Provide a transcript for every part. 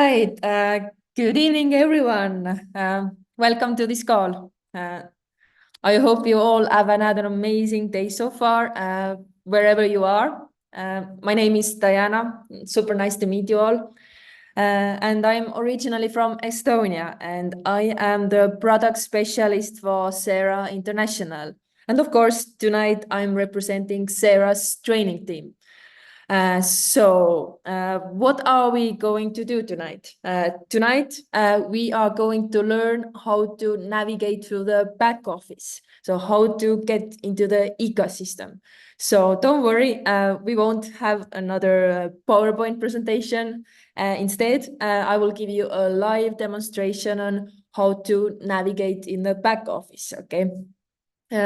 right. Good evening, everyone. Welcome to this call. I hope you all have had an amazing day so far, wherever you are. My name is Diana. Super nice to meet you all. And I'm originally from Estonia, and I am the product specialist for Xera International. And of course, tonight I'm representing Xera's training team. What are we going to do tonight? We are going to learn how to navigate through the back office. So how to get into the ecosystem. So don't worry, we won't have another PowerPoint presentation. Instead, I will give you a live demonstration on how to navigate in the back office, okay?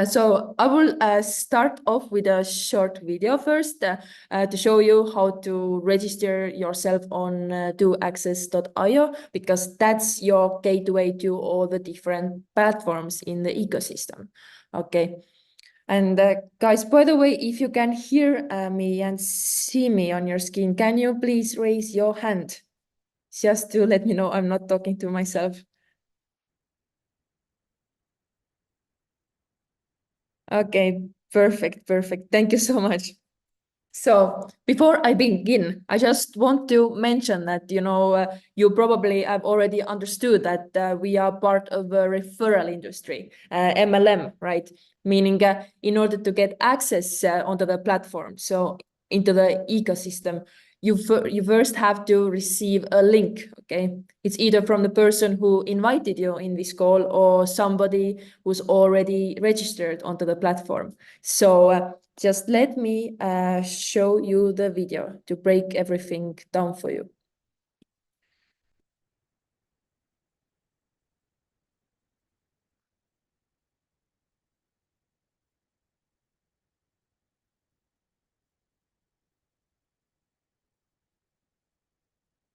So I will start off with a short video first to show you how to register yourself on doaccess.io, because that's your gateway to all the different platforms in the ecosystem. Okay. And guys, by the way, if you can hear me and see me on your screen, can you please raise your hand? Just to let me know I'm not talking to myself. Okay, perfect. Thank you so much. So before I begin, I just want to mention that, you probably have already understood that we are part of a referral industry, MLM, right? Meaning in order to get access onto the platform, so into the ecosystem, you first have to receive a link, okay? It's either from the person who invited you in this call or somebody who's already registered onto the platform. So just let me show you the video to break everything down for you.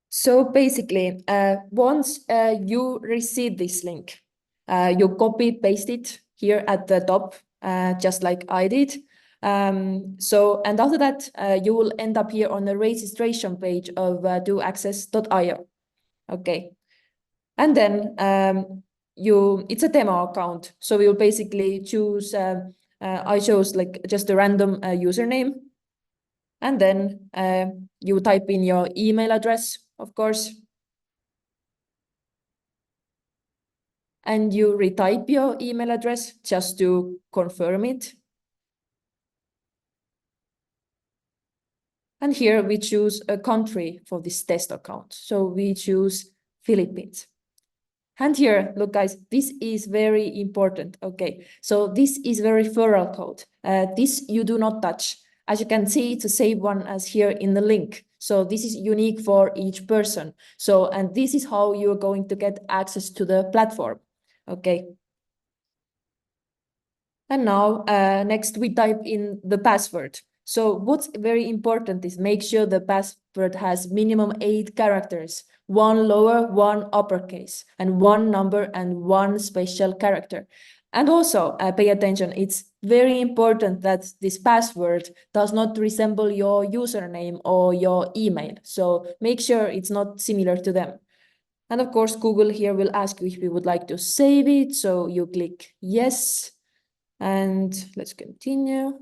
So basically, once you receive this link, you copy paste it here at the top, just like I did. And after that, you will end up here on the registration page of doaccess.io. Okay. And then it's a demo account. So you'll basically choose, I chose like just a random username. And then you type in your email address, of course. And you retype your email address just to confirm it. And here we choose a country for this test account. So we choose Philippines. And here, look, guys, this is very important. Okay, so this is the referral code. This you do not touch. As you can see, it's the same one as here in the link. So this is unique for each person. So, and this is how you're going to get access to the platform. Okay. And now, next we type in the password. So what's very important is make sure the password has minimum 8 characters, 1 lower, 1 uppercase, and 1 number and 1 special character. And also pay attention, it's very important that this password does not resemble your username or your email. So make sure it's not similar to them. And of course, Google here will ask you if you would like to save it. So you click yes. And let's continue.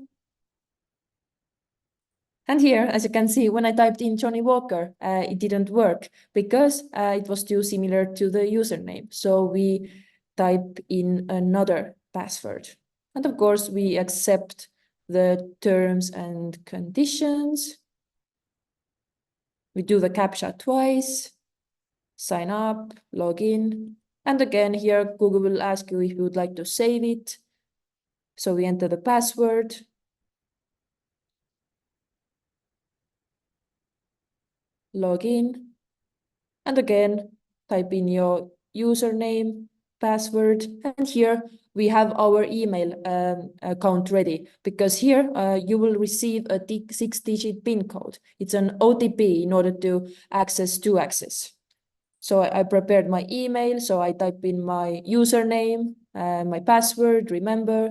And here, as you can see, when I typed in Johnny Walker, it didn't work because it was too similar to the username. So we type in another password. And of course, we accept the terms and conditions. We do the CAPTCHA twice, sign up, log in. And again, here, Google will ask you if you would like to save it. So we enter the password. Log in, and again, type in your username, password, and here we have our email account ready, because here you will receive a 6-digit PIN code. It's an OTP in order to access doaccess. So I prepared my email, so I type in my username, my password, remember,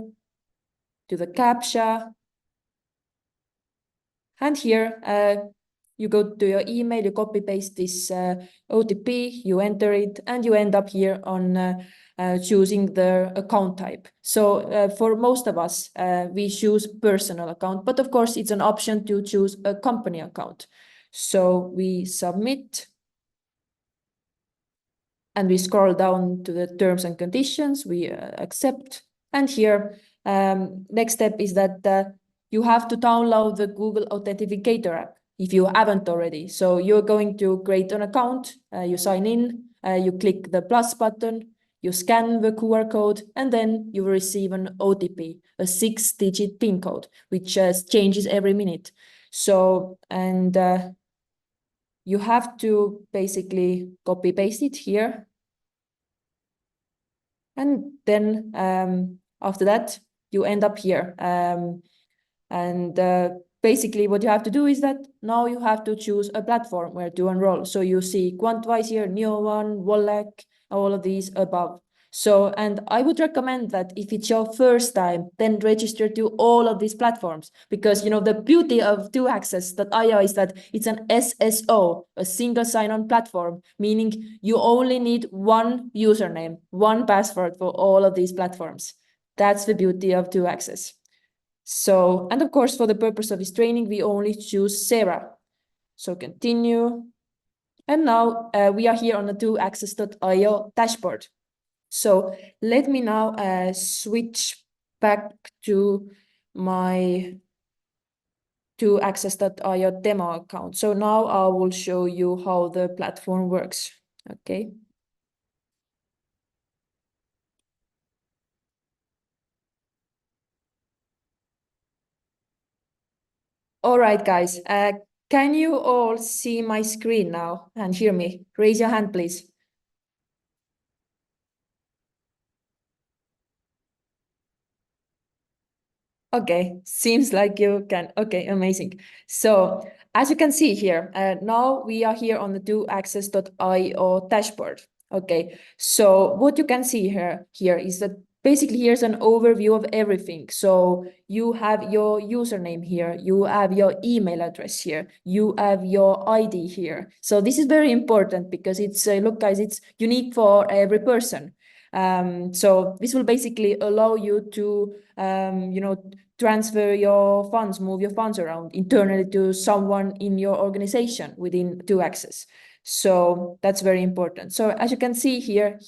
to the CAPTCHA. And here, you go to your email, you copy paste this OTP, you enter it, and you end up here on choosing the account type. So for most of us, we choose personal account, but of course it's an option to choose a company account. So we submit and we scroll down to the terms and conditions, we accept. And here, next step is that you have to download the Google Authenticator app if you haven't already. So you're going to create an account, you sign in, you click the plus button, you scan the QR code, and then you will receive an OTP, a 6-digit PIN code, which changes every minute. So, and you have to basically copy paste it here. And then after that, you end up here. Basically what you have to do is that now you have to choose a platform where to enroll. So you see Quantwise here, Neo1, Wallach, all of these above. So, and I would recommend that if it's your first time, then register to all of these platforms, because, you know, the beauty of 2access.io is that it's an SSO, a single sign-on platform, meaning you only need one username, one password for all of these platforms. That's the beauty of 2access. So, and of course, for the purpose of this training, we only choose Xera. So continue. And now we are here on the 2access.io dashboard. So let me now switch back to my 2access.io demo account. So now I will show you how the platform works. Okay. All right, guys. Can you all see my screen now and hear me? Raise your hand, please. Okay, seems like you can. Okay, amazing. So as you can see here, now we are here on the 2access.io dashboard. Okay, so what you can see here is that basically here's an overview of everything. So you have your username here, you have your email address here, you have your ID here. So this is very important because it's, look guys, it's unique for every person. So this will basically allow you to, you know, transfer your funds, move your funds around internally to someone in your organization within 2access. So that's very important. So as you can see here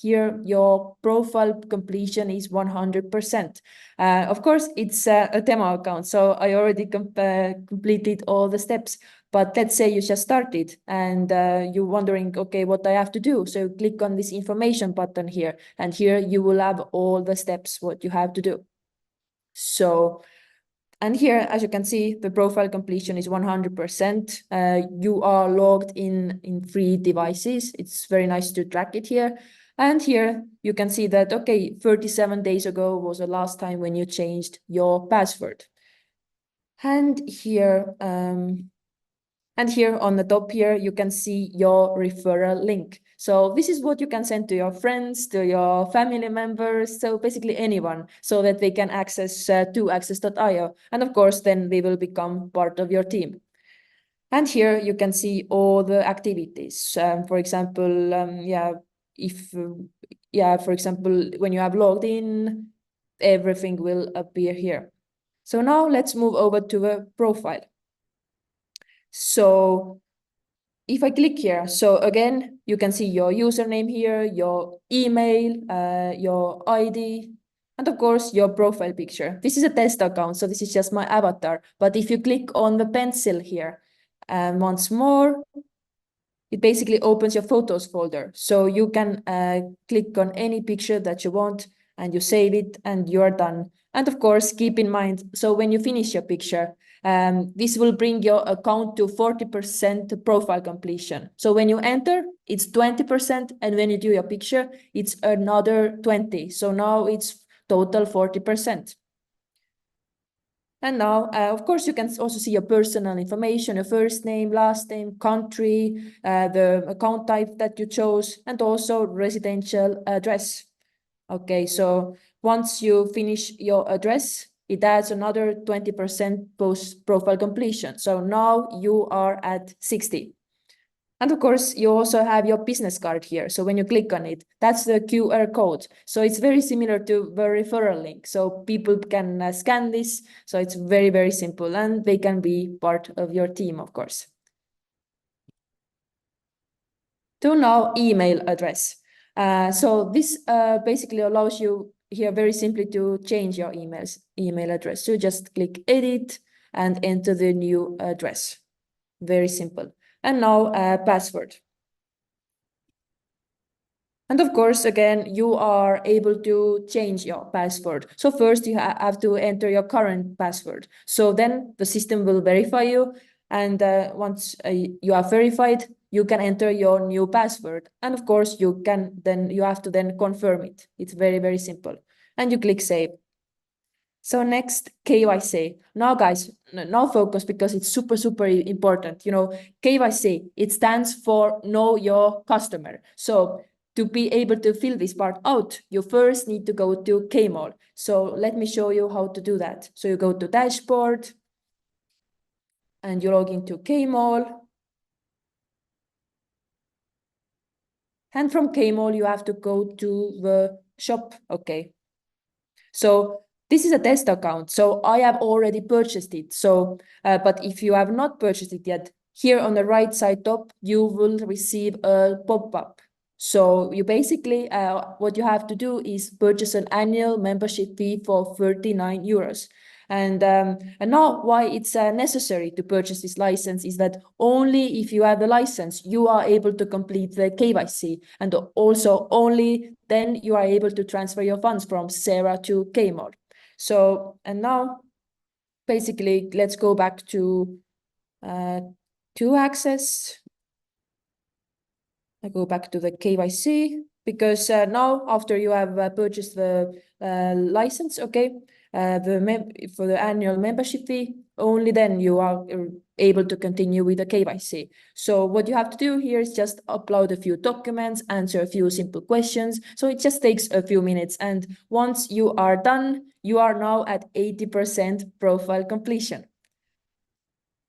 your profile completion is 100%. Of course, it's a demo account, so I already completed all the steps. But let's say you just started and you're wondering, okay, what I have to do. So click on this information button here, and here you will have all the steps, what you have to do. So, and here, as you can see, the profile completion is 100%. You are logged in 3 devices. It's very nice to track it here. And here you can see that, okay, 37 days ago was the last time when you changed your password. And here on the top here, you can see your referral link. So this is what you can send to your friends, to your family members, so basically anyone, so that they can access 2access.io. And of course, then they will become part of your team. And here you can see all the activities. For example, for example, when you have logged in, everything will appear here. So now let's move over to the profile. So if I click here, so again, you can see your username here, your email, your ID, and of course, your profile picture. This is a test account, so this is just my avatar. But if you click on the pencil here, and once more, it basically opens your photos folder. So you can click on any picture that you want and you save it and you're done. And of course, keep in mind, so when you finish your picture, this will bring your account to 40% profile completion. So when you enter, it's 20%, and when you do your picture, it's another 20. So now it's total 40%. And now, of course, you can also see your personal information, your first name, last name, country, the account type that you chose, and also residential address. Okay, so once you finish your address, it adds another 20% post profile completion. So now you are at 60. And of course, you also have your business card here. So when you click on it, that's the QR code. So it's very similar to the referral link. So people can scan this. So it's very, very simple, and they can be part of your team, of course. To now email address. So this basically allows you here very simply to change your email address. So just click edit and enter the new address. Very simple. And now password. And of course, again, you are able to change your password. So first you have to enter your current password. So then the system will verify you. And once you are verified, you can enter your new password. And of course, you have to then confirm it. It's very, very simple. And you click save. So next, KYC. Now, guys, now focus because it's super, super important. You know, KYC, it stands for Know Your Customer. So to be able to fill this part out, you first need to go to Kmall. So let me show you how to do that. So you go to Dashboard and you log into Kmall. And from Kmall, you have to go to the shop. Okay. So this is a test account. So I have already purchased it. So, but if you have not purchased it yet, here on the right side top, you will receive a pop-up. So you basically, what you have to do is purchase an annual membership fee for 39 euros. And now why it's necessary to purchase this license is that only if you have the license, you are able to complete the KYC. And also only then you are able to transfer your funds from Xera to Kmall. So, and now basically, let's go back to access. I go back to the KYC because now after you have purchased the license, okay, for the annual membership fee, only then you are able to continue with the KYC. So what you have to do here is just upload a few documents, answer a few simple questions. So it just takes a few minutes. And once you are done, you are now at 80% profile completion.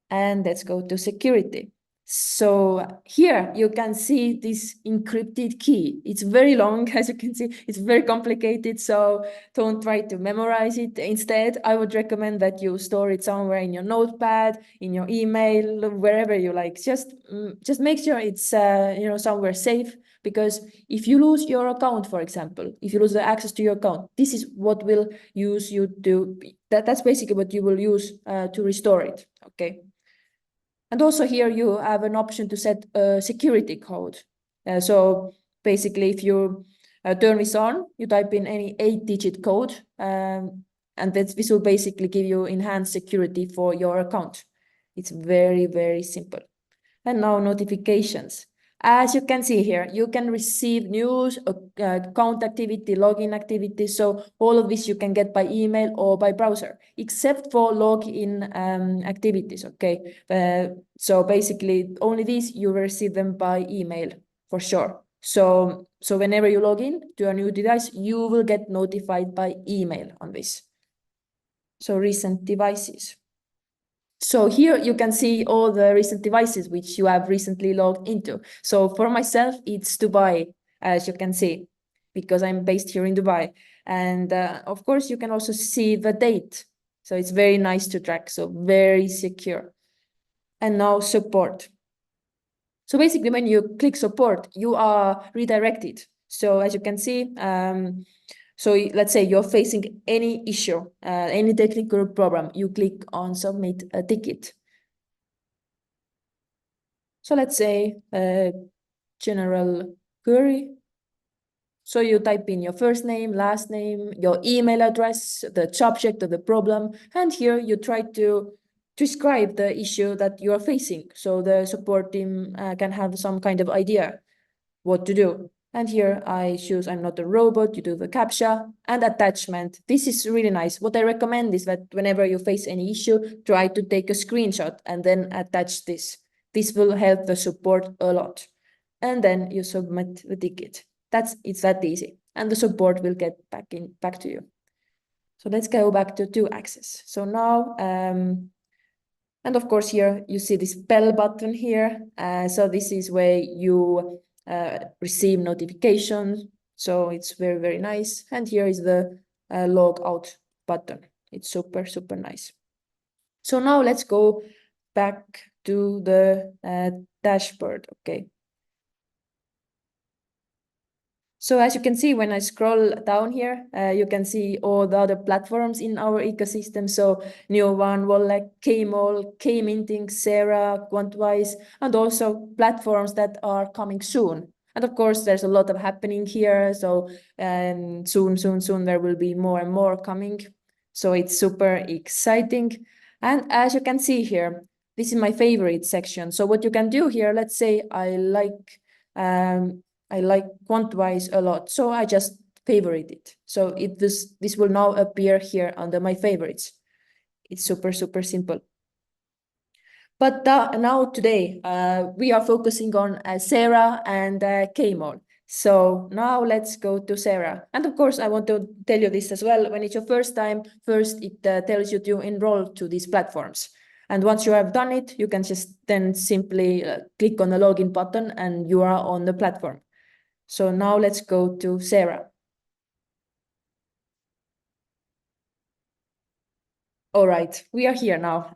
And let's go to security. So here you can see this encrypted key. It's very long, as you can see, it's very complicated. So don't try to memorize it. Instead, I would recommend that you store it somewhere in your notepad, in your email, wherever you like. Just make sure it's somewhere safe, because if you lose your account, for example, if you lose the access to your account, this is what will use you to, that's basically what you will use to restore it, okay? And also here you have an option to set a security code. So basically, if you turn this on, you type in any 8-digit code, and this will basically give you enhanced security for your account. It's very, very simple. And now notifications. As you can see here, you can receive news, account activity, login activity. So all of this you can get by email or by browser, except for login activities, okay? So basically, only these you receive them by email for sure. So whenever you log in to a new device, you will get notified by email on this. So recent devices. So here you can see all the recent devices which you have recently logged into. So for myself, it's Dubai, as you can see, because I'm based here in Dubai. And of course, you can also see the date. So it's very nice to track, so very secure. And now support. So basically, when you click support, you are redirected. So as you can see, so let's say you're facing any issue, any technical problem, you click on submit a ticket. So let's say general query. So you type in your first name, last name, your email address, the subject of the problem, and here you try to describe the issue that you are facing. So the support team can have some kind of idea what to do. And here I choose I'm not a robot, you do the CAPTCHA and attachment. This is really nice. What I recommend is that whenever you face any issue, try to take a screenshot and then attach this. This will help the support a lot. And then you submit the ticket. It's that easy. And the support will get back to you. So let's go back to 2-axis. So now, and of course here you see this bell button here. So this is where you receive notifications. So it's very, very nice. And here is the log out button. It's super, super nice. So now let's go back to the dashboard. Okay. So as you can see, when I scroll down here, you can see all the other platforms in our ecosystem. So new one, Wallet, Kmall, K-Minting, Xera, Quantwise, and also platforms that are coming soon. And of course, there's a lot of happening here. So soon, there will be more and more coming. So it's super exciting. And as you can see here, this is my favorite section. So what you can do here, let's say I like Quantwise a lot, so I just favorite it. So this will now appear here under my favorites. It's super, super simple. But now today, we are focusing on Xera and Kmall. So now let's go to Xera. And of course, I want to tell you this as well. When it's your first time, first it tells you to enroll to these platforms. And once you have done it, you can just then simply click on the login button and you are on the platform. So now let's go to Xera. All right, we are here now.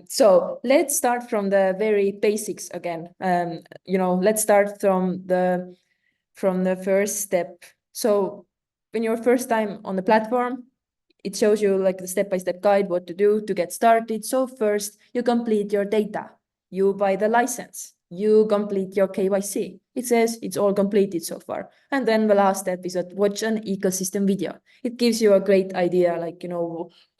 So let's start from the very basics again. Let's start from the first step. So when you're first time on the platform, it shows you like the step-by-step guide, what to do to get started. So first you complete your data, you buy the license, you complete your KYC. It says it's all completed so far. And then the last step is that watch an ecosystem video. It gives you a great idea, like,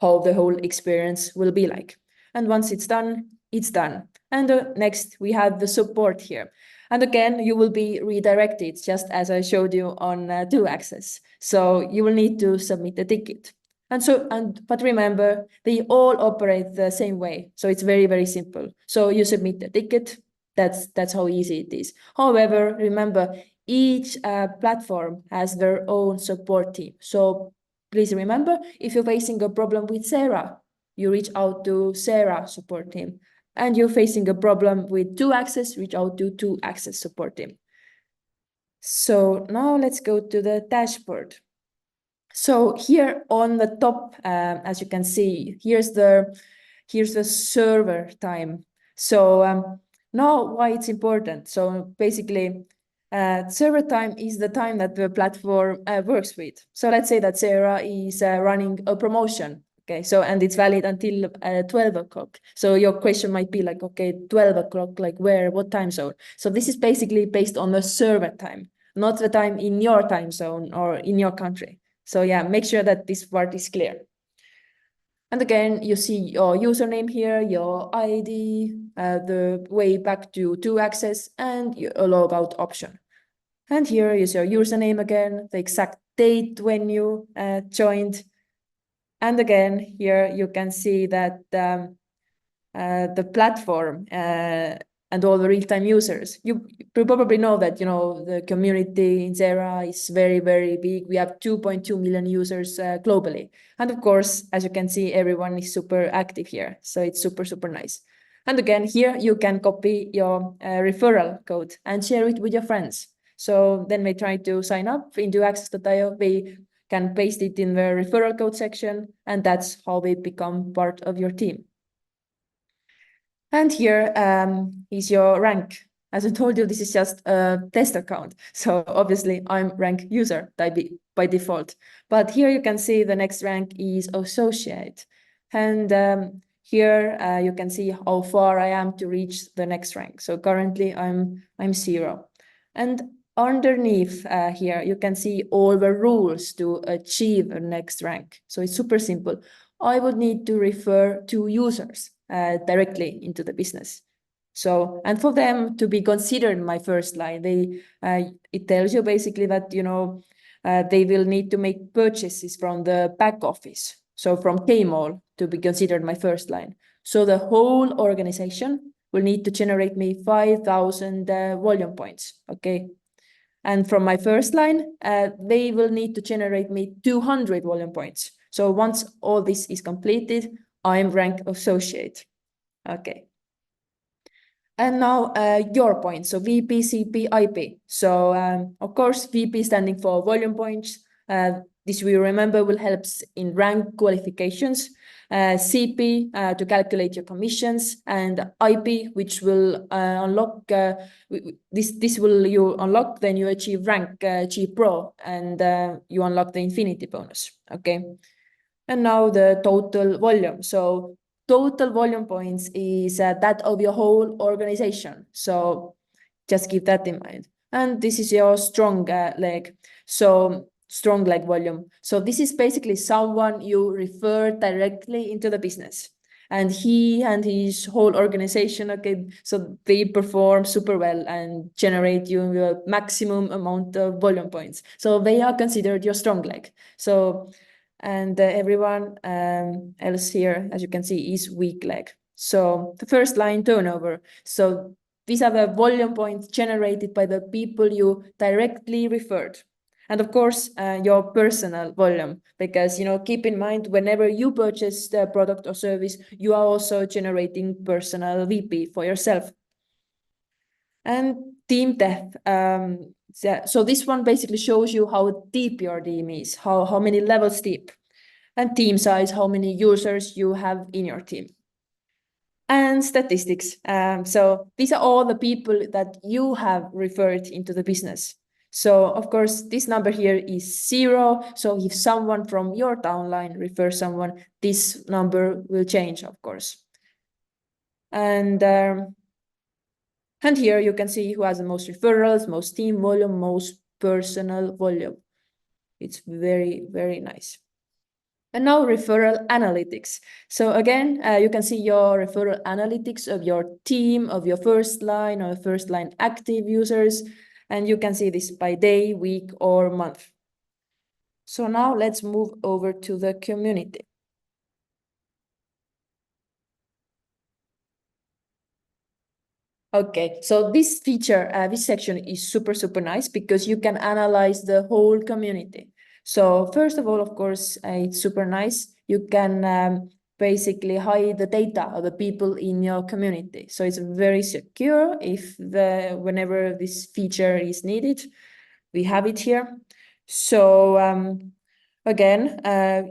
how the whole experience will be like. And once it's done, it's done. And next we have the support here. And again, you will be redirected just as I showed you on 2-axis. So you will need to submit a ticket. But remember, they all operate the same way. So it's very, very simple. So you submit the ticket. That's how easy it is. However, remember, each platform has their own support team. So please remember, if you're facing a problem with Xera, you reach out to Xera support team. And you're facing a problem with 2-axis, reach out to 2-axis support team. So now let's go to the dashboard. So here on the top, as you can see, here's the server time. So now why it's important. So basically, server time is the time that the platform works with. So let's say that Xera is running a promotion. Okay, so and it's valid until 12 o'clock. So your question might be like, okay, 12 o'clock, like where, what time zone? So this is basically based on the server time, not the time in your time zone or in your country. So yeah, make sure that this part is clear. And again, you see your username here, your ID, the way back to 2-axis, and a logout option. And here is your username again, the exact date when you joined. And again, here you can see that the platform and all the real-time users. You probably know that, the community in Xera is very, very big. We have 2.2 million users globally. And of course, as you can see, everyone is super active here. So it's super, super nice. And again, here you can copy your referral code and share it with your friends. So then they try to sign up into access.io. They can paste it in the referral code section, and that's how they become part of your team. And here is your rank. As I told you, this is just a test account. So obviously I'm rank user by default. But here you can see the next rank is associate. And here you can see how far I am to reach the next rank. So currently I'm 0. And underneath here, you can see all the rules to achieve a next rank. So it's super simple. I would need to refer 2 users directly into the business. So, and for them to be considered my first line, it tells you basically that, they will need to make purchases from the back office. So from Kmall to be considered my first line. So the whole organization will need to generate me 5,000 volume points, okay? And from my first line, they will need to generate me 200 volume points. So once all this is completed, I'm rank associate. Okay. And now your points, so VP, CP, IP. So of course, VP standing for volume points. This we remember will help in rank qualifications. CP to calculate your commissions, and IP, which will unlock this will you unlock, then you achieve rank G Pro, and you unlock the infinity bonus. Okay. And now the total volume. So total volume points is that of your whole organization. So just keep that in mind. And this is your strong leg. So strong leg volume. So this is basically someone you refer directly into the business. And he and his whole organization, okay, so they perform super well and generate you a maximum amount of volume points. So they are considered your strong leg. So and everyone else here, as you can see, is weak leg. So the first line, turnover. So these are the volume points generated by the people you directly referred. And of course, your personal volume, because, keep in mind, whenever you purchase the product or service, you are also generating personal VP for yourself. And team depth. So this one basically shows you how deep your team is, how many levels deep. And team size, how many users you have in your team. And statistics. So these are all the people that you have referred into the business. So of course, this number here is 0. So if someone from your downline refers someone, this number will change, of course. And here you can see who has the most referrals, most team volume, most personal volume. It's very, very nice. And now referral analytics. So again, you can see your referral analytics of your team, of your first line or first line active users. And you can see this by day, week, or month. So now let's move over to the community. Okay, so this feature, this section is super, super nice because you can analyze the whole community. So first of all, of course, it's super nice. You can basically hide the data of the people in your community. So it's very secure whenever this feature is needed, we have it here. So again,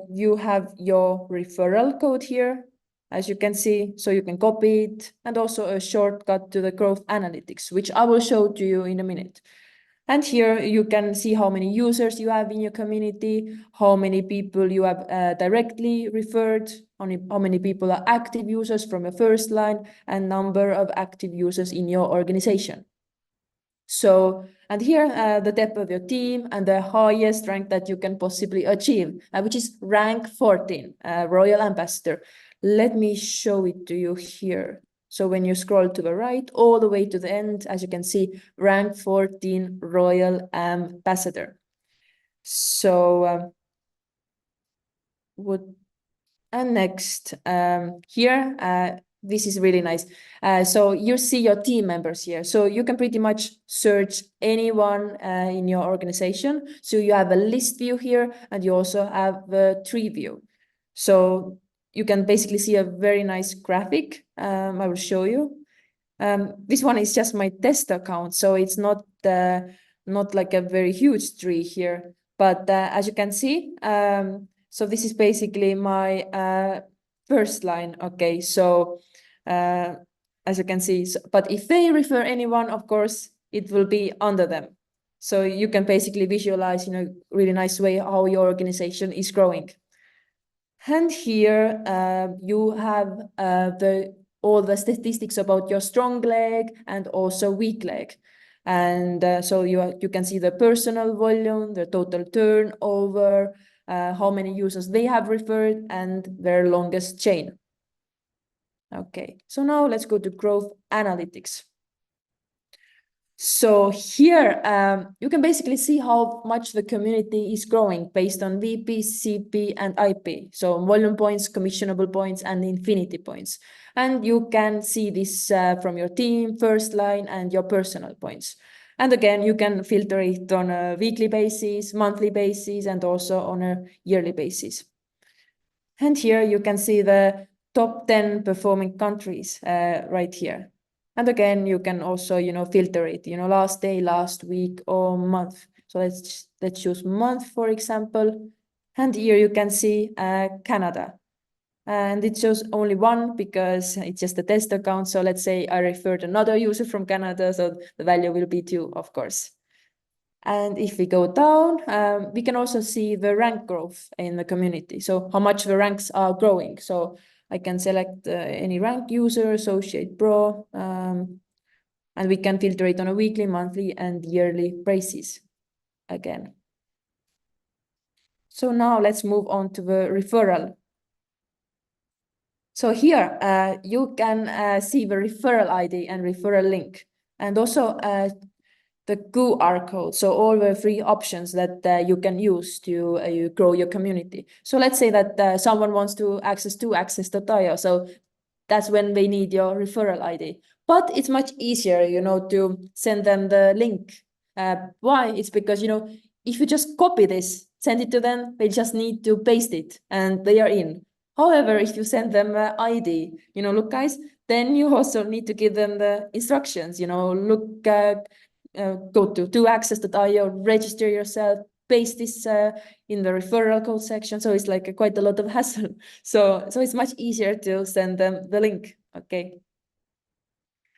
you have your referral code here, as you can see, so you can copy it, and also a shortcut to the growth analytics, which I will show to you in a minute. And here you can see how many users you have in your community, how many people you have directly referred, how many people are active users from your first line, and number of active users in your organization. So, and here the depth of your team and the highest rank that you can possibly achieve, which is rank 14, Royal Ambassador. Let me show it to you here. So when you scroll to the right, all the way to the end, as you can see, rank 14, Royal Ambassador. So, and next, here, this is really nice. So you see your team members here. So you can pretty much search anyone in your organization. So you have a list view here, and you also have the tree view. So you can basically see a very nice graphic. I will show you. This one is just my test account, so it's not like a very huge tree here. But as you can see, so this is basically my first line. Okay, so as you can see, but if they refer anyone, of course, it will be under them. So you can basically visualize in a really nice way how your organization is growing. And here you have all the statistics about your strong leg and also weak leg. And so you can see the personal volume, the total turnover, how many users they have referred, and their longest chain. Okay, so now let's go to growth analytics. So here you can basically see how much the community is growing based on VP, CP, and IP. So volume points, commissionable points, and infinity points. And you can see this from your team, first line, and your personal points. And again, you can filter it on a weekly basis, monthly basis, and also on a yearly basis. And here you can see the top 10 performing countries right here. And again, you can also, filter it, last day, last week, or month. So let's choose month, for example. And here you can see Canada. And it shows only one because it's just a test account. So let's say I referred another user from Canada, so the value will be 2, of course. And if we go down, we can also see the rank growth in the community. So how much the ranks are growing. So I can select any rank user, associate pro, and we can filter it on a weekly, monthly, and yearly basis again. So now let's move on to the referral. So here you can see the referral ID and referral link, and also the QR code. So all the free options that you can use to you grow your community. So let's say that someone wants to access access.io. So that's when they need your referral ID. But it's much easier, to send them the link. Why? It's because, if you just copy this, send it to them, they just need to paste it and they are in. However, if you send them ID, look guys, then you also need to give them the instructions, look, go to access.io, register yourself, paste this in the referral code section. So it's like quite a lot of hassle. So it's much easier to send them the link. Okay.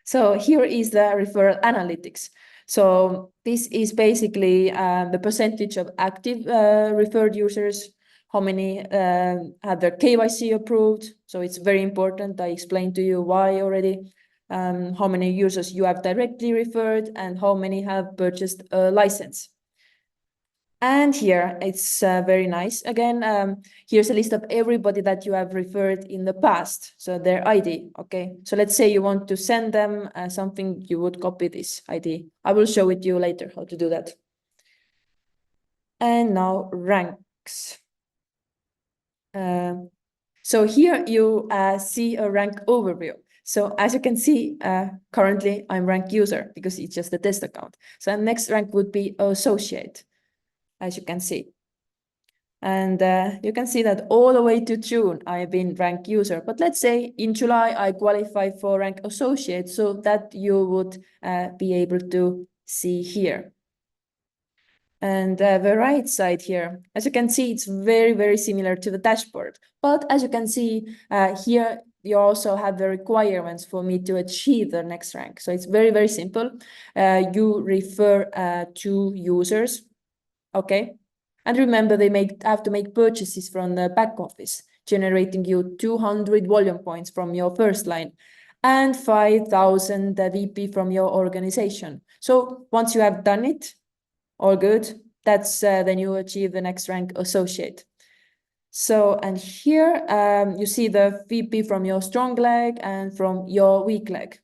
So here is the referral analytics. So this is basically the percentage of active referred users, how many have their KYC approved. So it's very important. I explained to you why already. How many users you have directly referred and how many have purchased a license. And here it's very nice. Again, here's a list of everybody that you have referred in the past. So their ID, okay? So let's say you want to send them something, you would copy this ID. I will show it to you later how to do that. And now ranks. So here you see a rank overview. So as you can see, currently I'm rank user because it's just a test account. So next rank would be associate, as you can see. And you can see that all the way to June, I've been rank user. But let's say in July, I qualified for rank associate, so that you would be able to see here. And the right side here, as you can see, it's very, very similar to the dashboard. But as you can see here, you also have the requirements for me to achieve the next rank. So it's very, very simple. You refer to users, okay? And remember, they have to make purchases from the back office, generating you 200 volume points from your first line and 5,000 VP from your organization. So once you have done it, all good, that's then you achieve the next rank associate. So, and here you see the VP from your strong leg and from your weak leg.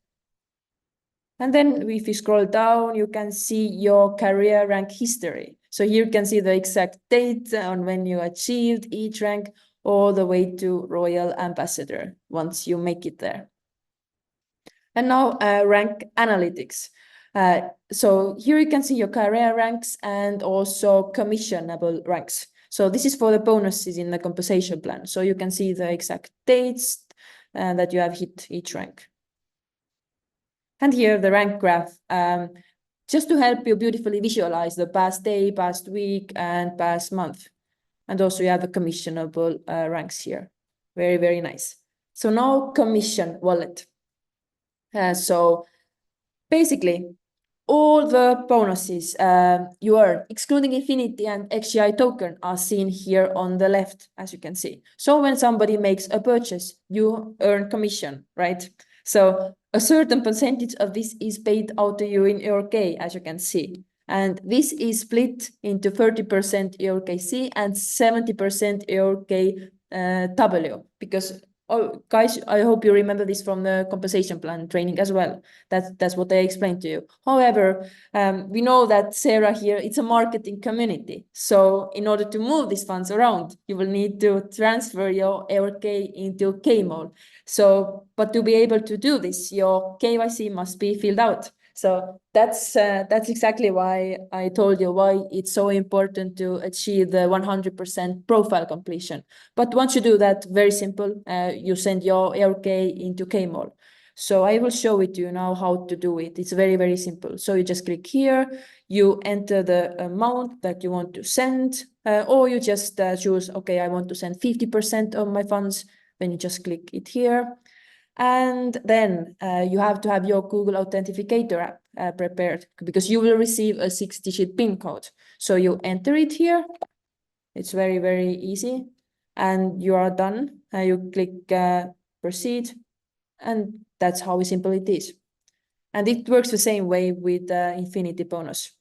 And then if you scroll down, you can see your career rank history. So here you can see the exact date on when you achieved each rank all the way to Royal Ambassador once you make it there. And now rank analytics. So here you can see your career ranks and also commissionable ranks. So this is for the bonuses in the compensation plan. So you can see the exact dates that you have hit each rank. And here the rank graph, just to help you beautifully visualize the past day, past week, and past month. And also you have the commissionable ranks here. Very, very nice. So now commission wallet. So basically, all the bonuses you earn, excluding Infinity and XGI token, are seen here on the left, as you can see. So when somebody makes a purchase, you earn commission, right? So a certain percentage of this is paid out to you in EUR-K, as you can see. And this is split into 30% EUR-KC and 70% EUR-K W, because oh, guys, I hope you remember this from the compensation plan training as well. That's what I explained to you. However, we know that Xera here, it's a marketing community. So in order to move these funds around, you will need to transfer your EUR-K into KMOL. So, but to be able to do this, your KYC must be filled out. So that's exactly why I told you why it's so important to achieve the 100% profile completion. But once you do that, very simple, you send your ARK into Kmall. So I will show it to you now how to do it. It's very, very simple. So you just click here, you enter the amount that you want to send, or you just choose, okay, I want to send 50% of my funds. Then you just click it here. And then you have to have your Google Authenticator app prepared because you will receive a 6-digit PIN code. So you enter it here. It's very, very easy. And you are done. You click proceed. And that's how simple it is. And it works the same way with Infinity Bonus.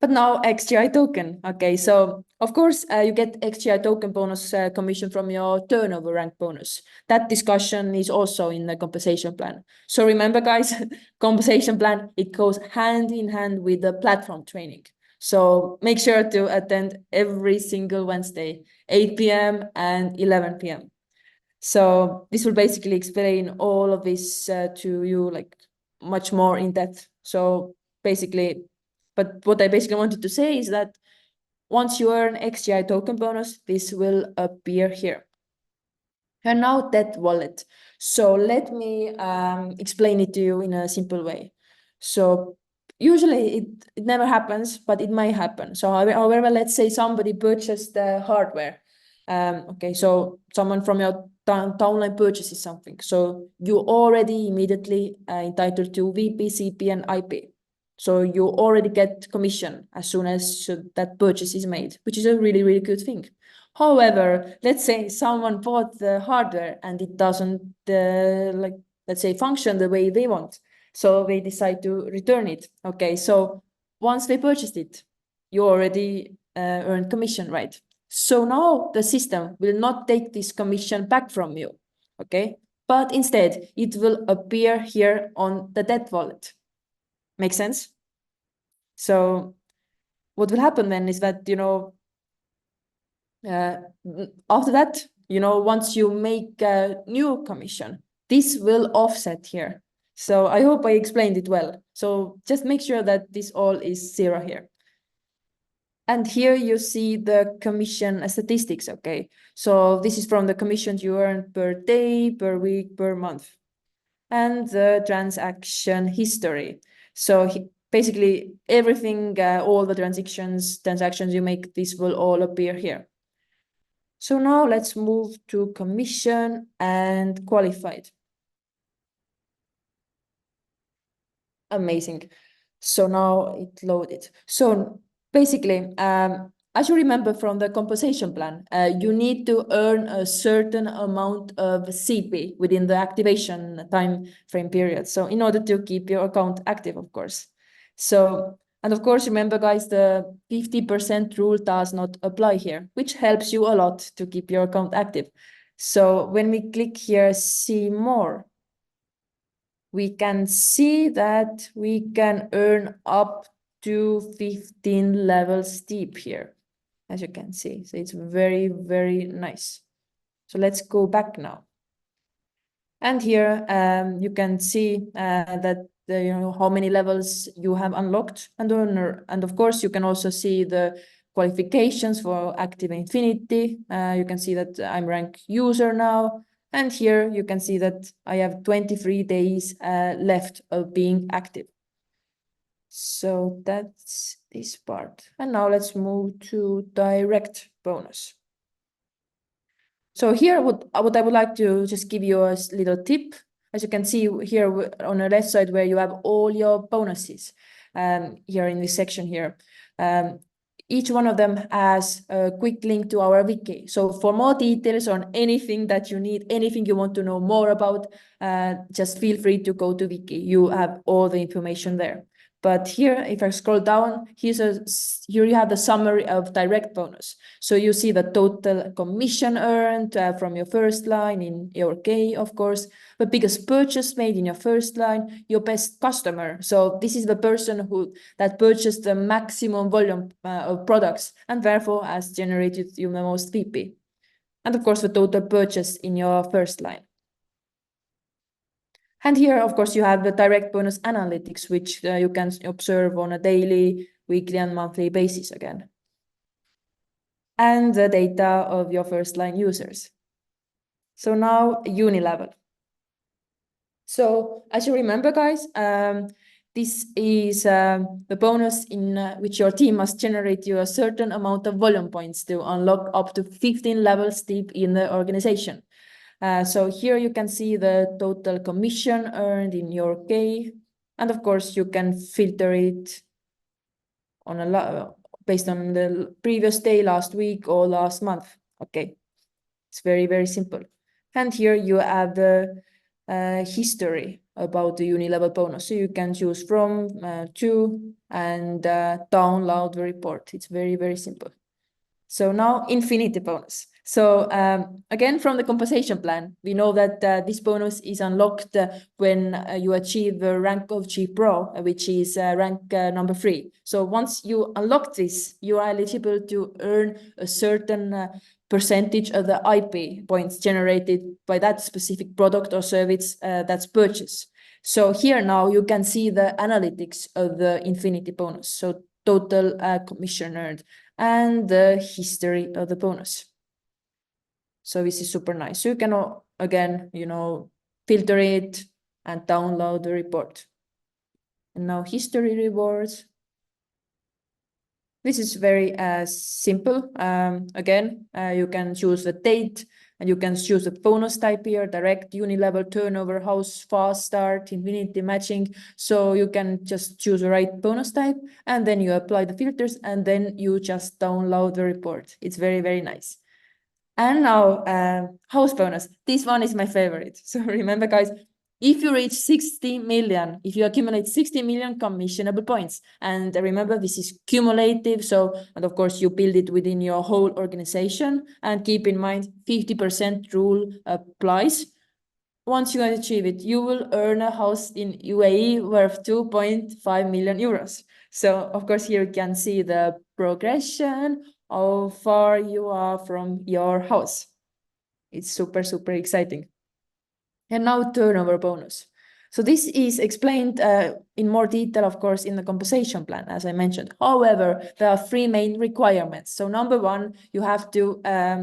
But now XGI token. Okay, so of course you get XGI token bonus commission from your turnover rank bonus. That discussion is also in the compensation plan. So remember, guys, compensation plan, it goes hand in hand with the platform training. So make sure to attend every single Wednesday, 8 p.m. and 11 p.m. So this will basically explain all of this to you like much more in depth. So basically, but what I basically wanted to say is that once you earn XGI token bonus, this will appear here. And now that wallet. So let me explain it to you in a simple way. So usually it never happens, but it may happen. So however, let's say somebody purchased the hardware. Okay, so someone from your downline purchases something. So you already immediately entitled to VP, CP, and IP. So you already get commission as soon as that purchase is made, which is a really, really good thing. However, let's say someone bought the hardware and it doesn't like, let's say, function the way they want. So they decide to return it. Okay, so once they purchased it, you already earned commission, right? So now the system will not take this commission back from you, okay? But instead, it will appear here on the debt wallet. Make sense? So what will happen then is that, after that, once you make a new commission, this will offset here. So I hope I explained it well. So just make sure that this all is zero here. And here you see the commission statistics, okay? So this is from the commissions you earn per day, per week, per month. And the transaction history. So basically everything, all the transactions you make, this will all appear here. So now let's move to commission and qualified. Amazing. So now it loaded. So basically, as you remember from the compensation plan, you need to earn a certain amount of CP within the activation time frame period. So in order to keep your account active, of course. So, and of course, remember, guys, the 50% rule does not apply here, which helps you a lot to keep your account active. So when we click here, see more, we can see that we can earn up to 15 levels deep here, as you can see. So it's very, very nice. So let's go back now. And here you can see that how many levels you have unlocked, and of course you can also see the qualifications for Active Infinity. You can see that I'm rank user now, and here you can see that I have 23 days left of being active. So that's this part. And now let's move to direct bonus. So here, what I would like to just give you a little tip. As you can see here on the left side where you have all your bonuses here in this section here. Each one of them has a quick link to our wiki. So for more details on anything that you need, anything you want to know more about, just feel free to go to wiki. You have all the information there. But here, if I scroll down, here you have the summary of direct bonus. So you see the total commission earned from your first line in your K, of course, the biggest purchase made in your first line, your best customer. So this is the person that purchased the maximum volume of products and therefore has generated you the most VP. And of course, the total purchase in your first line. And here, of course, you have the direct bonus analytics, which you can observe on a daily, weekly, and monthly basis again. And the data of your first line users. So now uni level. So as you remember, guys, this is the bonus in which your team must generate you a certain amount of volume points to unlock up to 15 levels deep in the organization. So here you can see the total commission earned in your K, and of course you can filter it on based on the previous day, last week, or last month. Okay, it's very, very simple. And here you have the history about the uni level bonus. So you can choose from, to, and download the report. It's very, very simple. So now infinity bonus. So again, from the compensation plan, we know that this bonus is unlocked when you achieve the rank of G Pro, which is rank number 3. So once you unlock this, you are eligible to earn a certain percentage of the IP points generated by that specific product or service that's purchased. So here now you can see the analytics of the infinity bonus. So total commission earned and the history of the bonus. So this is super nice. So you can, again, filter it and download the report. And now history rewards. This is very simple. Again, you can choose the date and you can choose the bonus type here, direct, uni-level, turnover, house, fast start, infinity matching. So you can just choose the right bonus type and then you apply the filters and then you just download the report. It's very, very nice. And now house bonus. This one is my favorite. So remember, guys, if you reach 60 million, if you accumulate 60 million commissionable points, and remember this is cumulative, so, and of course you build it within your whole organization, and keep in mind 50% rule applies. Once you achieve it, you will earn a house in UAE worth 2.5 million euros. So of course here you can see the progression, how far you are from your house. It's super, super exciting. And now turnover bonus. So this is explained in more detail, of course, in the compensation plan, as I mentioned. However, there are 3 main requirements. So number 1, you have to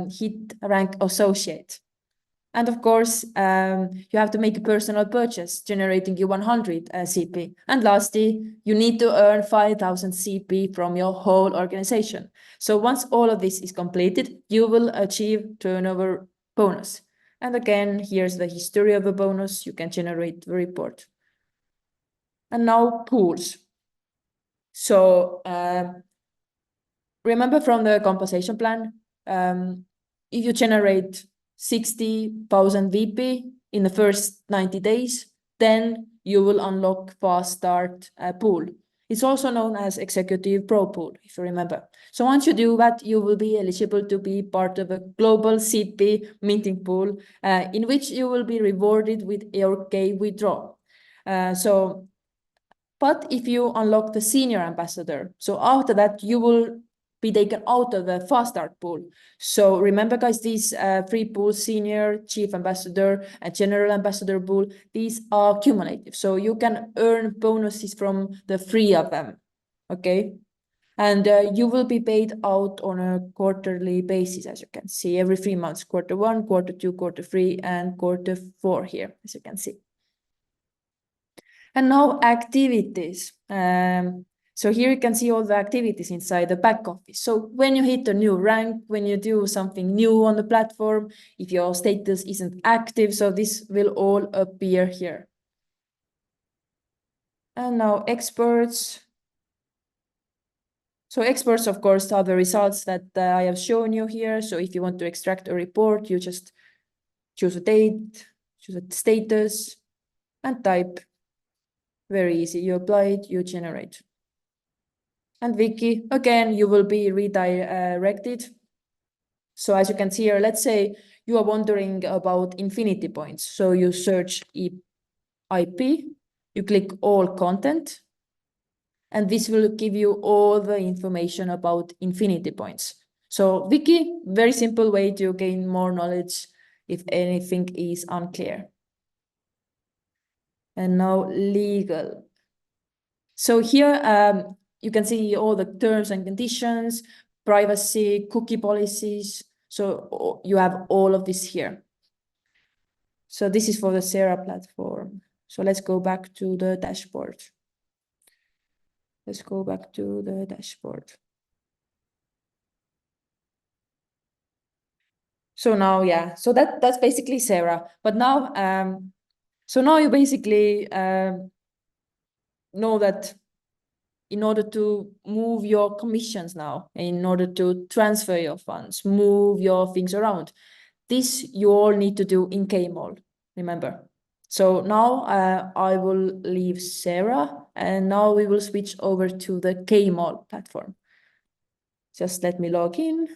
hit rank associate. And of course, you have to make a personal purchase, generating you 100 CP. And lastly, you need to earn 5,000 CP from your whole organization. So once all of this is completed, you will achieve turnover bonus. And again, here's the history of the bonus. You can generate the report. And now pools. So remember from the compensation plan, if you generate 60,000 VP in the first 90 days, then you will unlock fast start pool. It's also known as Executive Pro Pool, if you remember. So once you do that, you will be eligible to be part of a global CP minting pool in which you will be rewarded with your K withdrawal. But if you unlock the senior ambassador, so after that, you will be taken out of the fast start pool. So remember, guys, these 3 pools, senior, chief ambassador, and general ambassador pool, these are cumulative. So you can earn bonuses from the 3 of them, okay? And you will be paid out on a quarterly basis, as you can see, every 3 months, quarter 1, quarter 2, quarter 3, and quarter 4 here, as you can see. And now activities. So here you can see all the activities inside the back office. So when you hit a new rank, when you do something new on the platform, if your status isn't active, so this will all appear here. And now experts. So experts, of course, are the results that I have shown you here. So if you want to extract a report, you just choose a date, choose a status, and type. Very easy. You apply it, you generate. And Wiki, again, you will be redirected. So as you can see here, let's say you are wondering about infinity points. So you search IP, you click all content, and this will give you all the information about infinity points. So Wiki, very simple way to gain more knowledge if anything is unclear. And now legal. So here you can see all the terms and conditions, privacy, cookie policies. So you have all of this here. So this is for the Xera platform. So let's go back to the dashboard. Let's go back to the dashboard. So now, yeah, so that's basically Xera. But now, so now you basically know that in order to move your commissions now, in order to transfer your funds, move your things around, this you all need to do in Kmall, remember. So now I will leave Xera, and now we will switch over to the Kmall platform. Just let me log in.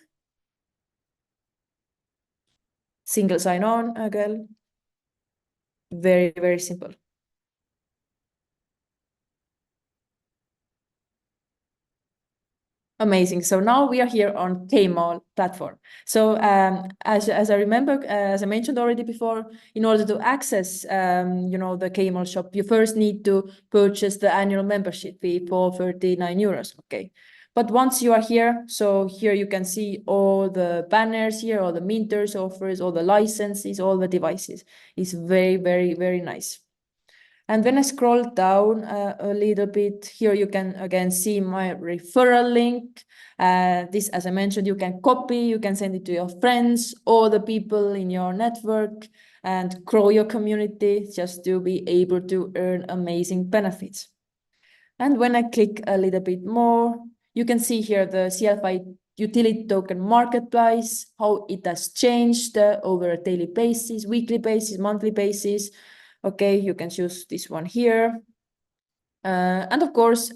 Single sign on again. Very, very simple. Amazing. So now we are here on Kmall platform. So as I remember, as I mentioned already before, in order to access the Kmall shop, you first need to purchase the annual membership fee for 39 euros. Okay. But once you are here, so here you can see all the banners here, all the Minters offers, all the licenses, all the devices. It's very, very, very nice. And when I scroll down a little bit, here you can again see my referral link. This, as I mentioned, you can copy, you can send it to your friends or the people in your network and grow your community just to be able to earn amazing benefits. And when I click a little bit more, you can see here the CLFI utility token marketplace, how it has changed over a daily basis, weekly basis, monthly basis. Okay, you can choose this one here. And of course,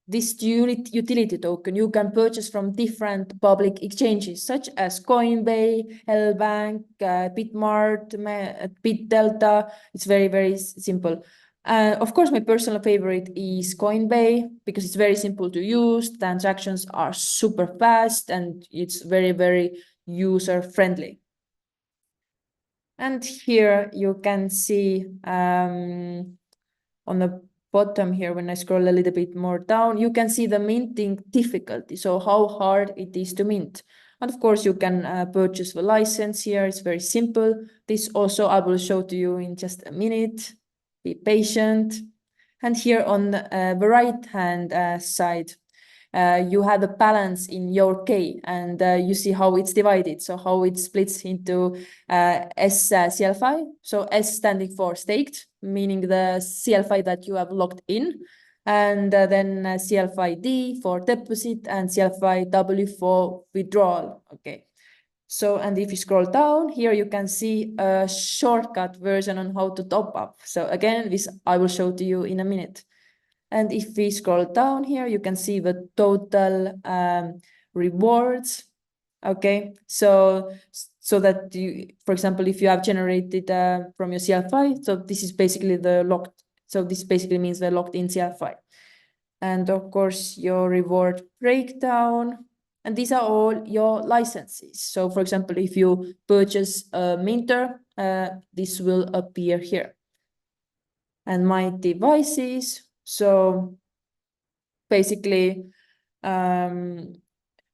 this utility token you can purchase from different public exchanges such as Coinbase, Hellbank, Bitmart, BitDelta. It's very, very simple. Of course, my personal favorite is Coinbase because it's very simple to use. Transactions are super fast and it's very, very user friendly. And here you can see on the bottom here, when I scroll a little bit more down, you can see the minting difficulty. So how hard it is to mint. And of course, you can purchase the license here. It's very simple. This also I will show to you in just a minute. Be patient. And here on the right-hand side, you have a balance in your K, and you see how it's divided. So how it splits into S CLFI. So S standing for staked, meaning the CLFI that you have locked in, and then CLFI D for deposit and CLFI W for withdrawal. Okay. So, and if you scroll down here, you can see a shortcut version on how to top up. So again, this I will show to you in a minute. And if we scroll down here, you can see the total rewards. Okay, so that you, for example, if you have generated from your CLFI, so this is basically the locked. So this basically means the locked in CLFI. And of course, your reward breakdown. And these are all your licenses. So for example, if you purchase a Minter, this will appear here. And my devices. So basically, for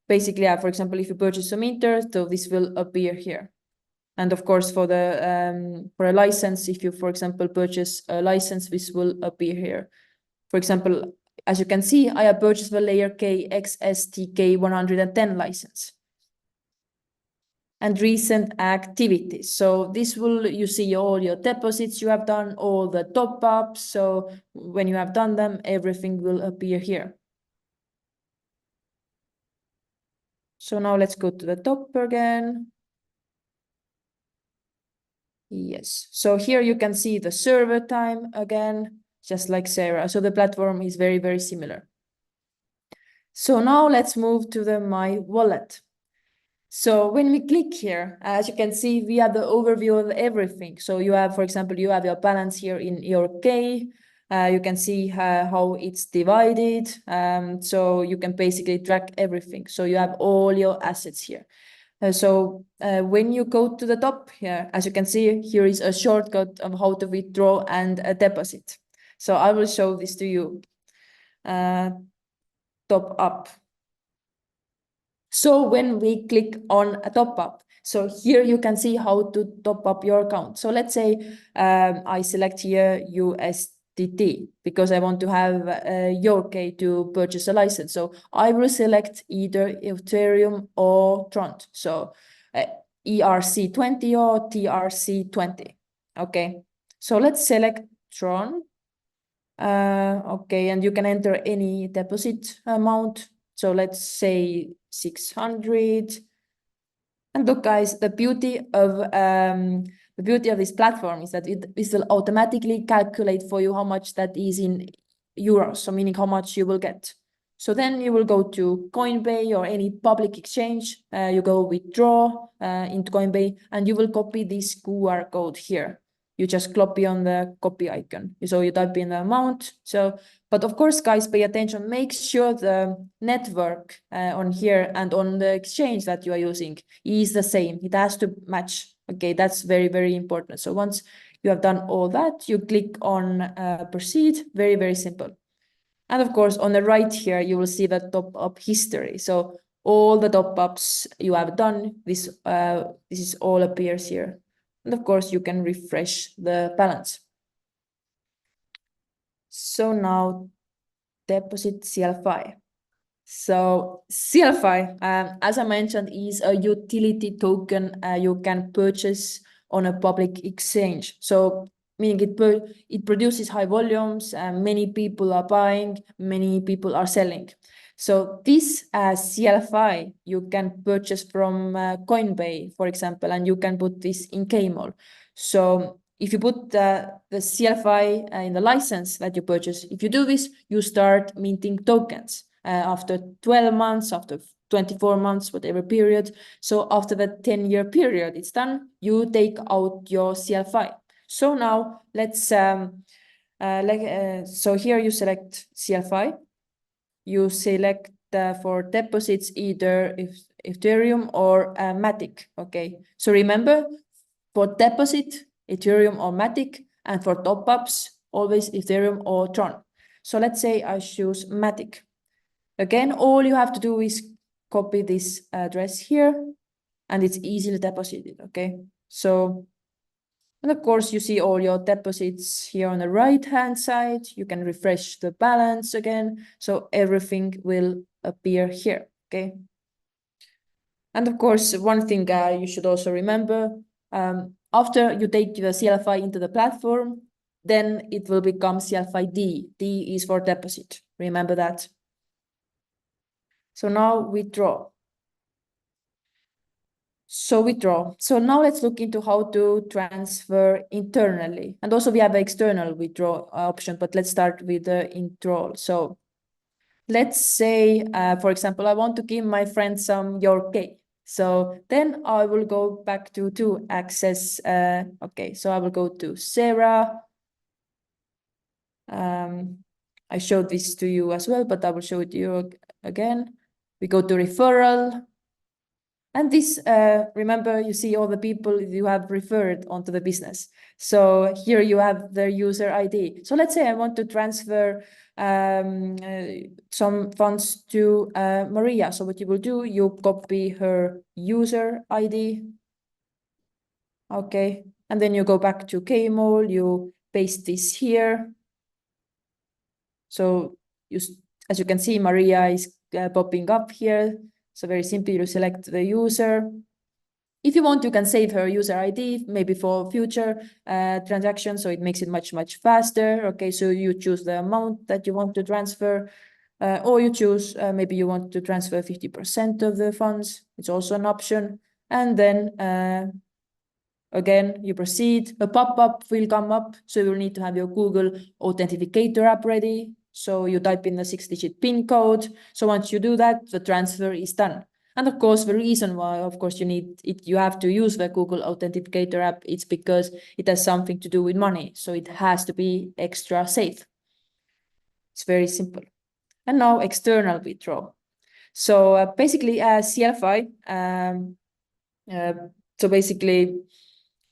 example, if you purchase a Minter, so this will appear here. And of course, for a license, if you, for example, purchase a license, this will appear here. For example, as you can see, I have purchased the layer K XSTK 110 license. And recent activities. So this will, you see all your deposits you have done, all the top ups. So when you have done them, everything will appear here. So now let's go to the top again. Yes. So here you can see the server time again, just like Xera. So the platform is very, very similar. So now let's move to the My Wallet. So when we click here, as you can see, we have the overview of everything. So you have, for example, you have your balance here in your K. You can see how it's divided. So you can basically track everything. So you have all your assets here. When you go to the top here, as you can see, here is a shortcut of how to withdraw and deposit. So I will show this to you. Top up. So when we click on a top up, so here you can see how to top up your account. So let's say I select here USDT because I want to have York to purchase a license. So I will select either Ethereum or Tron. So ERC20 or TRC20. Okay, so let's select Tron. Okay, and you can enter any deposit amount. So let's say 600. And look, guys, the beauty of this platform is that it will automatically calculate for you how much that is in euros, so meaning how much you will get. So then you will go to Coinbase or any public exchange. You go withdraw into Coinbase, and you will copy this QR code here. You just copy on the copy icon. So you type in the amount. So, but of course, guys, pay attention. Make sure the network on here and on the exchange that you are using is the same. It has to match. Okay, that's very, very important. So once you have done all that, you click on proceed. Very, very simple. And of course, on the right here, you will see the top up history. So all the top ups you have done, this is all appears here. And of course, you can refresh the balance. So now deposit CLFI. So CLFI, as I mentioned, is a utility token you can purchase on a public exchange. So meaning it produces high volumes, many people are buying, many people are selling. So this CLFI you can purchase from Coinbase, for example, and you can put this in KMall. So if you put the CLFI in the license that you purchase, if you do this, you start minting tokens after 12 months, after 24 months, whatever period. So after the 10-year period it's done, you take out your CLFI. So now let's, so here you select CLFI. You select for deposits either Ethereum or Matic. Okay, so remember, for deposit, Ethereum or Matic, and for top-ups, always Ethereum or Tron. So let's say I choose Matic. Again, all you have to do is copy this address here, and it's easily deposited, okay? So, and of course, you see all your deposits here on the right-hand side. You can refresh the balance again, so everything will appear here, okay? And of course, one thing you should also remember, after you take the CLFI into the platform, then it will become CLFI D. D is for deposit. Remember that. So now withdraw. So withdraw. So now let's look into how to transfer internally. And also we have an external withdraw option, but let's start with the withdrawal. So let's say, for example, I want to give my friend some York. So then I will go back to access. Okay, so I will go to Xera. I showed this to you as well, but I will show it to you again. We go to referral. And this, remember, you see all the people you have referred onto the business. So here you have their user ID. So let's say I want to transfer some funds to Maria. So what you will do, you copy her user ID. Okay, and then you go back to KMall, you paste this here. So as you can see, Maria is popping up here. So very simple, you select the user. If you want, you can save her user ID, maybe for future transactions, so it makes it much, much faster. Okay, so you choose the amount that you want to transfer, or you choose, maybe you want to transfer 50% of the funds. It's also an option. And then again, you proceed, a pop-up will come up, so you will need to have your Google Authenticator app ready. So you type in the 6-digit PIN code. So once you do that, the transfer is done. And of course, the reason why, of course, you have to use the Google Authenticator app, it's because it has something to do with money. So it has to be extra safe. It's very simple. And now external withdrawal. So basically, CLFI, So basically,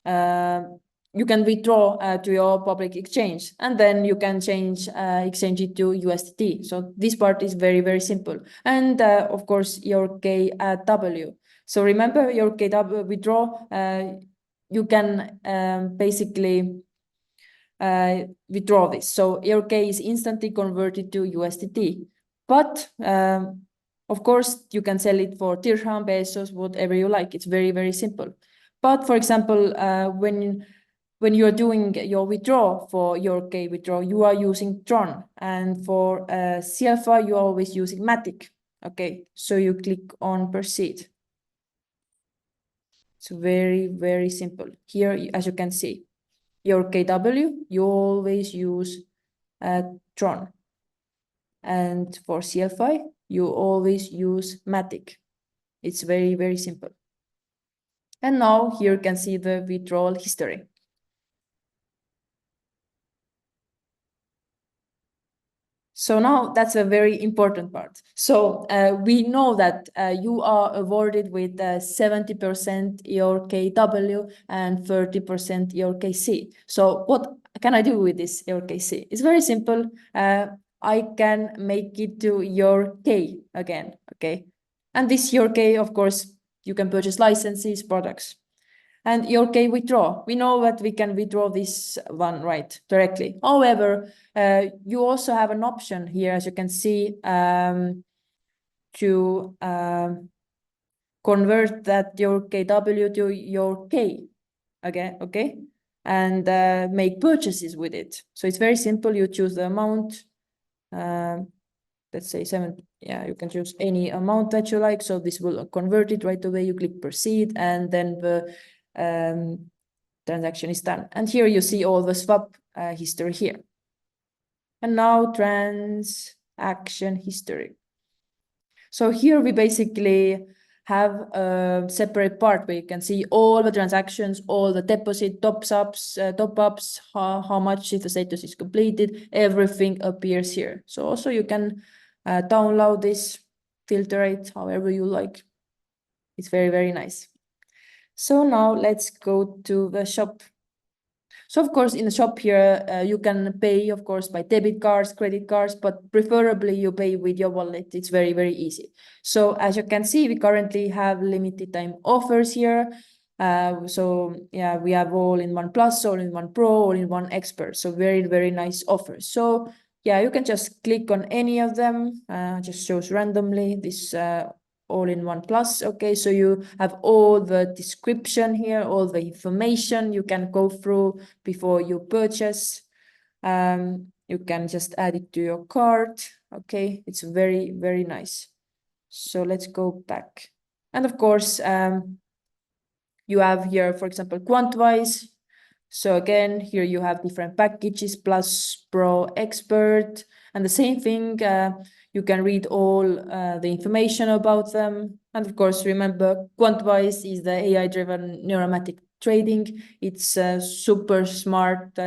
you can withdraw to your public exchange, and then you can exchange it to USDT. So this part is very, very simple. And of course, your KW. So remember your KW withdraw, you can basically withdraw this. So your K is instantly converted to USDT. But of course, you can sell it for dirham, pesos, whatever you like. It's very, very simple. But for example, when you're doing your withdraw for your K withdraw, you are using Tron. And for CFA, you're always using Matic. Okay, so you click on proceed. It's very, very simple. Here, as you can see, your KW, you always use Tron. And for CFI, you always use Matic. It's very, very simple. And now here you can see the withdrawal history. So now that's a very important part. So we know that you are awarded with 70% your KW and 30% your KC. So what can I do with this your KC? It's very simple. I can make it to your K again, okay? And this your K, of course, you can purchase licenses, products. And your K withdraw, we know that we can withdraw this one, right, directly. However, you also have an option here, as you can see, to convert that your KW to your K again, okay? And make purchases with it. So it's very simple. You choose the amount. Let's say 7, yeah, you can choose any amount that you like. So this will convert it right away. You click proceed, and then the transaction is done. And here you see all the swap history here. And now transaction history. So here we basically have a separate part where you can see all the transactions, all the deposit, top-ups, how much if the status is completed, everything appears here. So also you can download this, filter it however you like. It's very, very nice. So now let's go to the shop. So of course, in the shop here, you can pay, of course, by debit cards, credit cards, but preferably you pay with your wallet. It's very, very easy. So as you can see, we currently have limited time offers here. So yeah, we have all-in-one plus, all-in-one pro, all-in-one expert. So very, very nice offers. So yeah, you can just click on any of them. Just shows randomly this all-in-one plus. Okay, so you have all the description here, all the information you can go through before you purchase. You can just add it to your cart. Okay, it's very, very nice. So let's go back. And of course, you have here, for example, Quantwise. So again, here you have different packages, plus pro expert, and the same thing, you can read all the information about them. And of course, remember, Quantwise is the AI-driven neuromatic trading. It's a super smart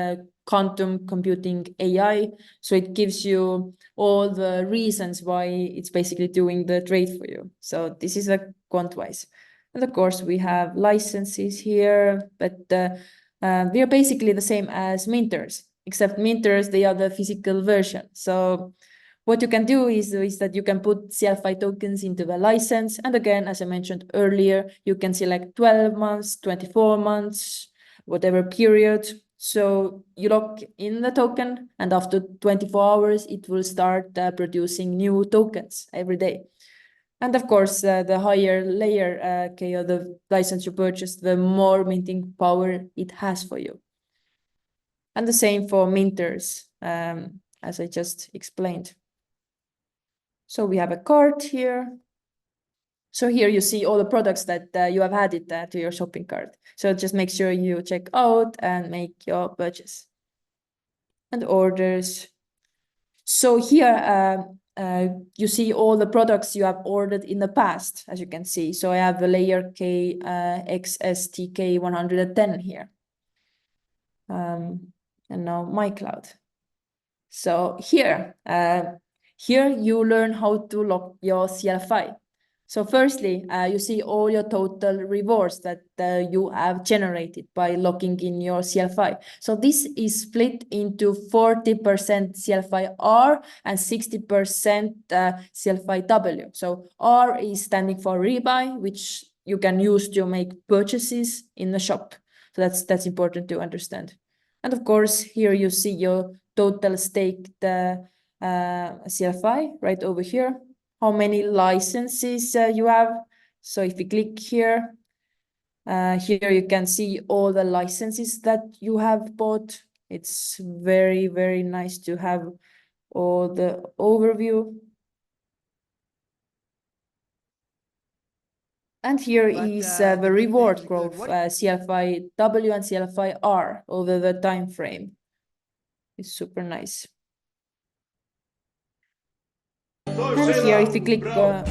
quantum computing AI. So it gives you all the reasons why it's basically doing the trade for you. So this is a Quantwise. And of course, we have licenses here, but they are basically the same as minters, except minters, they are the physical version. So what you can do is that you can put CLFI tokens into the license. And again, as I mentioned earlier, you can select 12 months, 24 months, whatever period. So you lock in the token, and after 24 hours, it will start producing new tokens every day. And of course, the higher layer okay, or the license you purchase, the more minting power it has for you. And the same for minters, as I just explained. So we have a cart here. So here you see all the products that you have added to your shopping cart. So just make sure you check out and make your purchase. And orders. So here you see all the products you have ordered in the past, as you can see. So I have the layer K XSTK 110 here. And now my cloud. So here you learn how to lock your CLFI. So firstly, you see all your total rewards that you have generated by logging in your CLFI. So this is split into 40% CLFI R and 60% CLFI W. So R is standing for rebuy, which you can use to make purchases in the shop. So that's important to understand. And of course, here you see your total staked CLFI right over here, how many licenses you have. So if you click here, here you can see all the licenses that you have bought. It's very, very nice to have all the overview. And here is the reward growth, CLFI W and CLFI R over the time frame. It's super nice. And here, if you click here,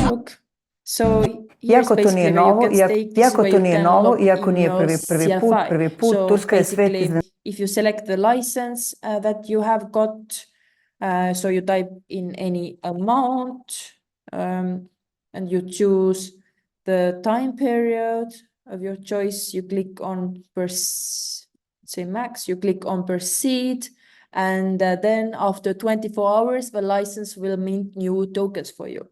look. So here's basically where you can stake. This is where you can log in your CLFI. So basically, if you select the license that you have got, so you type in any amount, and you choose the time period of your choice. You click on say max. You click on proceed. And then after 24 hours, the license will mint new tokens for you.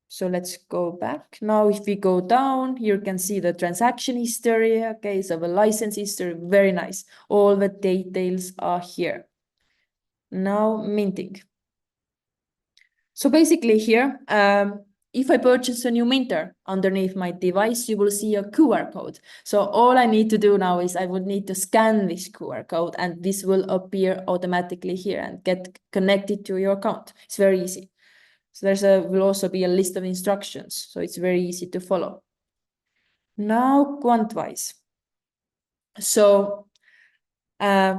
So let's go back. Now, if we go down, you can see the transaction history. Okay, so the license history, very nice. All the details are here. Now, minting. So basically here, if I purchase a new minter underneath my device, you will see a QR code. So all I need to do now is I would need to scan this QR code and this will appear automatically here and get connected to your account. It's very easy. So will also be a list of instructions. So it's very easy to follow. Now, Quantwise. So I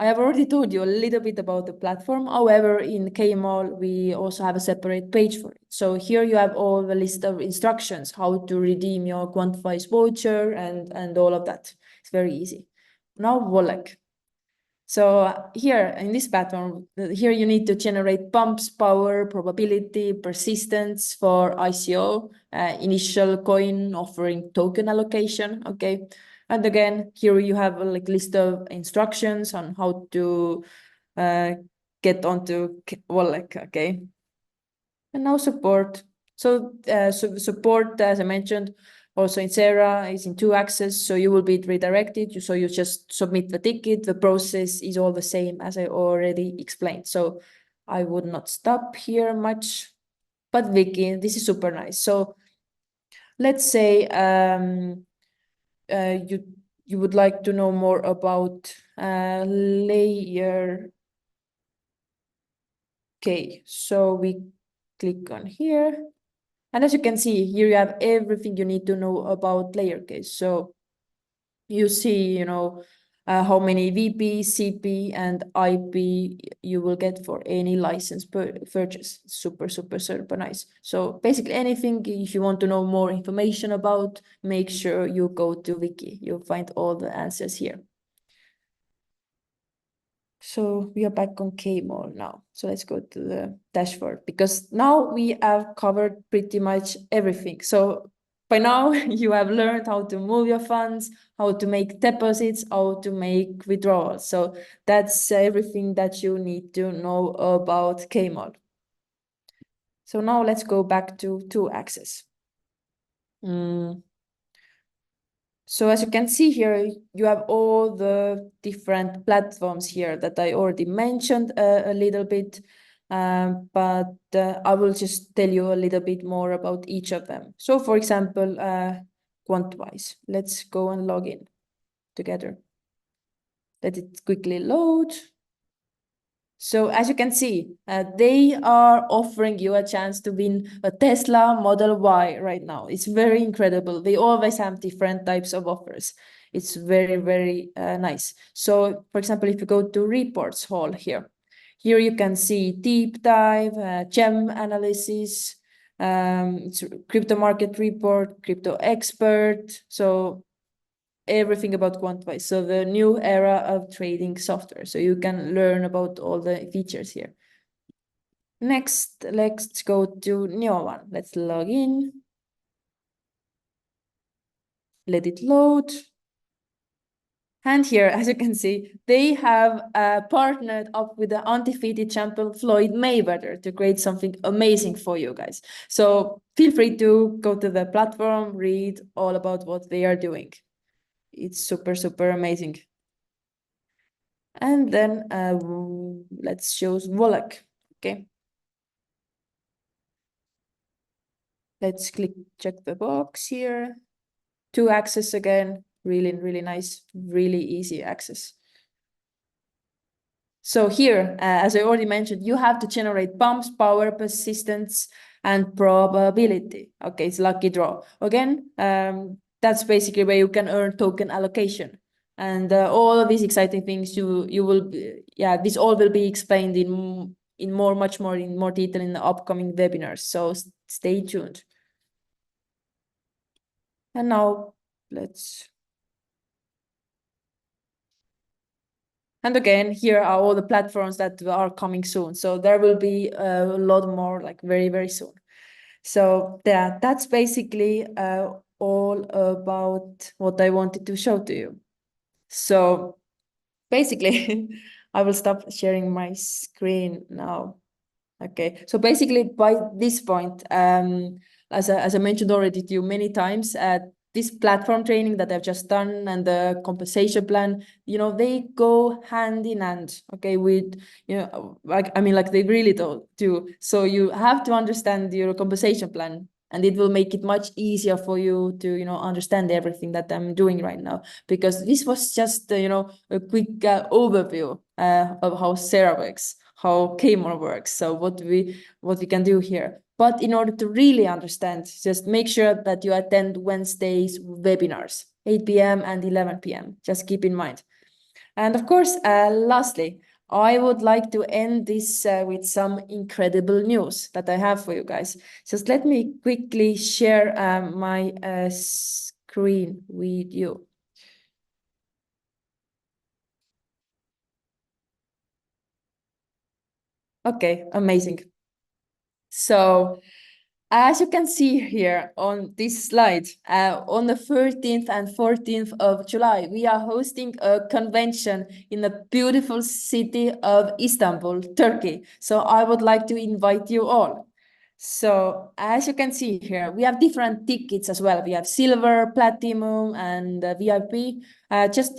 have already told you a little bit about the platform. However, in Kmall, we also have a separate page for it. So here you have all the list of instructions, how to redeem your Quantwise voucher and all of that. It's very easy. Now, Volek. So here in this platform, here you need to generate pumps, power, probability, persistence for ICO, initial coin offering token allocation, okay? And again, here you have a list of instructions on how to get onto Wallet, okay? And now support. So support, as I mentioned, also in Xera is in 2-axis, so you will be redirected. So you just submit the ticket. The process is all the same as I already explained. So I would not stop here much. But Vicky, this is super nice. So let's say you would like to know more about layer K. So we click on here. And as you can see, here you have everything you need to know about layer K. So you see, how many VP, CP, and IP you will get for any license purchase. Super, super, super nice. So basically anything, if you want to know more information about, make sure you go to Wiki. You'll find all the answers here. So we are back on Kmall now. So let's go to the dashboard because now we have covered pretty much everything. So by now you have learned how to move your funds, how to make deposits, how to make withdrawals. So that's everything that you need to know about Kmall. So now let's go back to 2-axis. So as you can see here, you have all the different platforms here that I already mentioned a little bit, but I will just tell you a little bit more about each of them. So for example, Quantwise, let's go and log in together. Let it quickly load. So as you can see, they are offering you a chance to win a Tesla Model Y right now. It's very incredible. They always have different types of offers. It's very, very nice. So for example, if you go to reports hall here you can see deep dive, gem analysis, it's crypto market report, crypto expert. So everything about Quantwise. So the new era of trading software. So you can learn about all the features here. Next, let's go to new one. Let's log in. Let it load. And here, as you can see, they have partnered up with the undefeated champion Floyd Mayweather to create something amazing for you guys. So feel free to go to the platform, read all about what they are doing. It's super, super amazing. And then let's choose Volek. Okay. Let's click check the box here. 2 access again. Really, really nice, really easy access. So here, as I already mentioned, you have to generate pumps, power, persistence, and probability. Okay, it's lucky draw. Again, that's basically where you can earn token allocation. And all of these exciting things you will be, this all will be explained in much more in more detail in the upcoming webinars. So stay tuned. And now let's. And again, here are all the platforms that are coming soon. So there will be a lot more like very, very soon. So yeah, that's basically all about what I wanted to show to you. So basically, I will stop sharing my screen now. Okay, so basically by this point, as I mentioned already to you many times, this platform training that I've just done and the compensation plan, they go hand in hand, okay, with, like they really do. So you have to understand your compensation plan, and it will make it much easier for you to, understand everything that I'm doing right now, because this was just, a quick overview of how Xera works, how Kmon works, so what we can do here. But in order to really understand, just make sure that you attend Wednesday's webinars, 8 p.m. and 11 p.m. Just keep in mind. And of course, lastly, I would like to end this with some incredible news that I have for you guys. Just let me quickly share my screen with you. Okay, amazing. So as you can see here on this slide, on the 13th and 14th of July, we are hosting a convention in the beautiful city of Istanbul, Turkey. So I would like to invite you all. So as you can see here, we have different tickets as well. We have silver, platinum, and VIP. Just,